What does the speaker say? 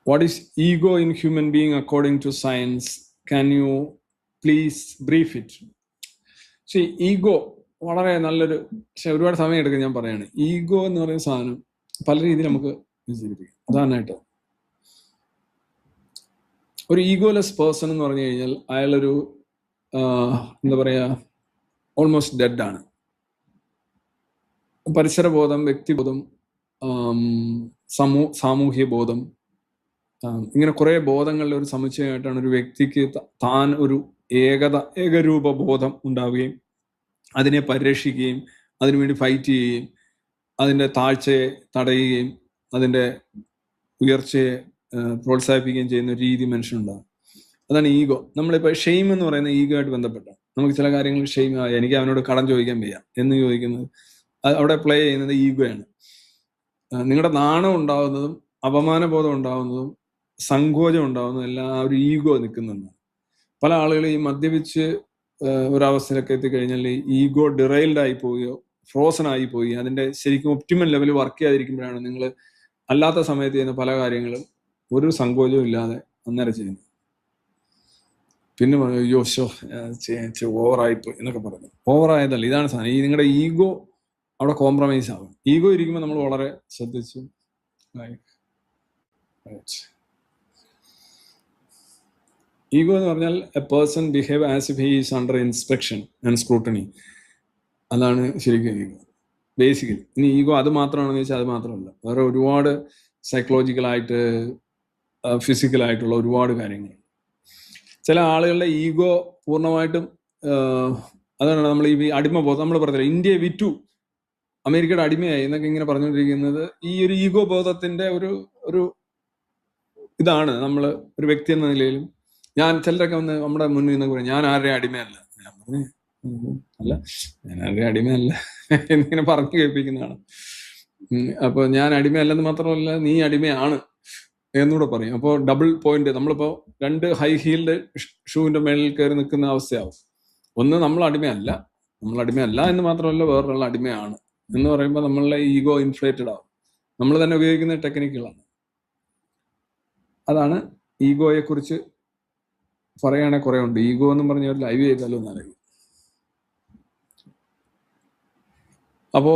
What is ego in human being according to science? Can you please brief it? See, ego വളരെ നല്ലൊരു, പക്ഷെ ഒരുപാട് സമയം എടുക്കും ഞാൻ പറയാണ്. ഈഗോ എന്ന് പറയുന്ന സാധനം പല രീതിയിൽ നമുക്ക് വിശദീകരിക്കാം. ഉദാഹരണമായിട്ട് ഒരു ഈഗോലെസ് പേഴ്സൺ എന്ന് പറഞ്ഞു കഴിഞ്ഞാൽ അയാളൊരു എന്താ പറയാ, ഓൾമോസ്റ്റ് ഡെഡ് ആണ്. പരിസരബോധം, വ്യക്തിബോധം, സാമൂഹ്യ ബോധം, ഇങ്ങനെ കുറെ ബോധങ്ങളുടെ ഒരു സമുച്ചയമായിട്ടാണ് ഒരു വ്യക്തിക്ക് താൻ ഒരു ഏകരൂപ ബോധം ഉണ്ടാവുകയും അതിനെ പരിരക്ഷിക്കുകയും അതിനുവേണ്ടി ഫൈറ്റ് ചെയ്യുകയും അതിൻ്റെ താഴ്ചയെ തടയുകയും അതിൻ്റെ ഉയർച്ചയെ പ്രോത്സാഹിപ്പിക്കുകയും ചെയ്യുന്ന ഒരു രീതി മനുഷ്യനുണ്ടാകും. അതാണ് ഈഗോ. നമ്മളിപ്പോൾ ഷെയിം എന്ന് പറയുന്ന ഈഗോ ആയിട്ട് ബന്ധപ്പെട്ട നമുക്ക് ചില കാര്യങ്ങൾ ഷെയിം, എനിക്ക് അവനോട് കടം ചോദിക്കാൻ വയ്യ എന്ന് ചോദിക്കുന്നത് അവിടെ പ്ലേ ചെയ്യുന്നത് ഈഗോയാണ്. നിങ്ങളുടെ നാണം ഉണ്ടാവുന്നതും അപമാനബോധം ഉണ്ടാവുന്നതും സങ്കോചം ഉണ്ടാവുന്നതും എല്ലാം ആ ഒരു ഈഗോ നിൽക്കുന്നുണ്ട്. പല ആളുകളും ഈ മദ്യപിച്ച് ഒരവസ്ഥയിലൊക്കെ എത്തിക്കഴിഞ്ഞാൽ ഈഗോ ഡിറൈൽഡ് ആയി പോവുകയോ ഫ്രോസൺ ആയി പോയി അതിന്റെ ശരിക്കും ഒപ്റ്റിമൽ ലെവൽ വർക്ക് ചെയ്യാതിരിക്കുമ്പോഴാണ് നിങ്ങൾ അല്ലാത്ത സമയത്ത് ചെയ്യുന്ന പല കാര്യങ്ങളും ഒരു സങ്കോചവും ഇല്ലാതെ അന്നേരം ചെയ്യുന്നത്. പിന്നെ അയ്യോ ഓവറായിപ്പോയി എന്നൊക്കെ പറഞ്ഞു. ഓവറായതല്ല, ഇതാണ് സാധനം. ഈ നിങ്ങളുടെ ഈഗോ അവിടെ കോംപ്രമൈസ് ആകും. ഈഗോ ഇരിക്കുമ്പോൾ നമ്മൾ വളരെ ശ്രദ്ധിച്ചു ഈഗോ എന്ന് പറഞ്ഞാൽ A person behave as if he is under inspection and scrutiny. അതാണ് ശരിക്കും ഈഗോ ബേസിക്കലി. ഇനി ഈഗോ അത് മാത്രമാണെന്ന് വെച്ചാൽ അത് മാത്രമല്ല, വേറെ ഒരുപാട് സൈക്കോളജിക്കലായിട്ട് ഫിസിക്കലായിട്ടുള്ള ഒരുപാട് കാര്യങ്ങൾ. ചില ആളുകളുടെ ഈഗോ പൂർണ്ണമായിട്ടും അതാണ് നമ്മൾ ഈ അടിമബോധം. നമ്മൾ പറഞ്ഞില്ല ഇന്ത്യയെ വിറ്റു, അമേരിക്കയുടെ അടിമയായി എന്നൊക്കെ ഇങ്ങനെ പറഞ്ഞുകൊണ്ടിരിക്കുന്നത് ഈ ഒരു ഈഗോ ബോധത്തിന്റെ ഒരു ഇതാണ്. നമ്മൾ ഒരു വ്യക്തി എന്ന നിലയിലും ഞാൻ ചിലരൊക്കെ വന്ന് നമ്മുടെ മുന്നിൽ നിന്നൊക്കെ പറയും ഞാൻ ആരുടെയും അടിമയല്ല. ഞാൻ പറഞ്ഞു അല്ല, ഞാൻ ആരുടെയും അടിമയല്ല എന്നിങ്ങനെ പറഞ്ഞു കേൾപ്പിക്കുന്നതാണ്. അപ്പൊ ഞാൻ അടിമയല്ലെന്ന് മാത്രമല്ല നീ അടിമയാണ് എന്നൂടെ പറയും. അപ്പോൾ ഡബിൾ പോയിന്റ്. നമ്മളിപ്പോ രണ്ട് ഹൈ ഹീൽഡ് ഷൂവിന്റെ മേളിൽ കയറി നിൽക്കുന്ന അവസ്ഥയാവും. ഒന്ന് നമ്മൾ അടിമയല്ല എന്ന് മാത്രമല്ല വേറൊരാൾ അടിമയാണ് എന്ന് പറയുമ്പോൾ നമ്മളുടെ ഈഗോ ഇൻഫ്ലേറ്റഡ് ആവും. നമ്മൾ തന്നെ ഉപയോഗിക്കുന്ന ടെക്നിക്കുകളാണ്. അതാണ് ഈഗോയെ കുറിച്ച് പറയുകയാണെങ്കിൽ കുറെ ഉണ്ട്. ഈഗോ എന്നും പറഞ്ഞ ഒരു ലൈവ് ചെയ്താലോ എന്നറിയും. അപ്പോ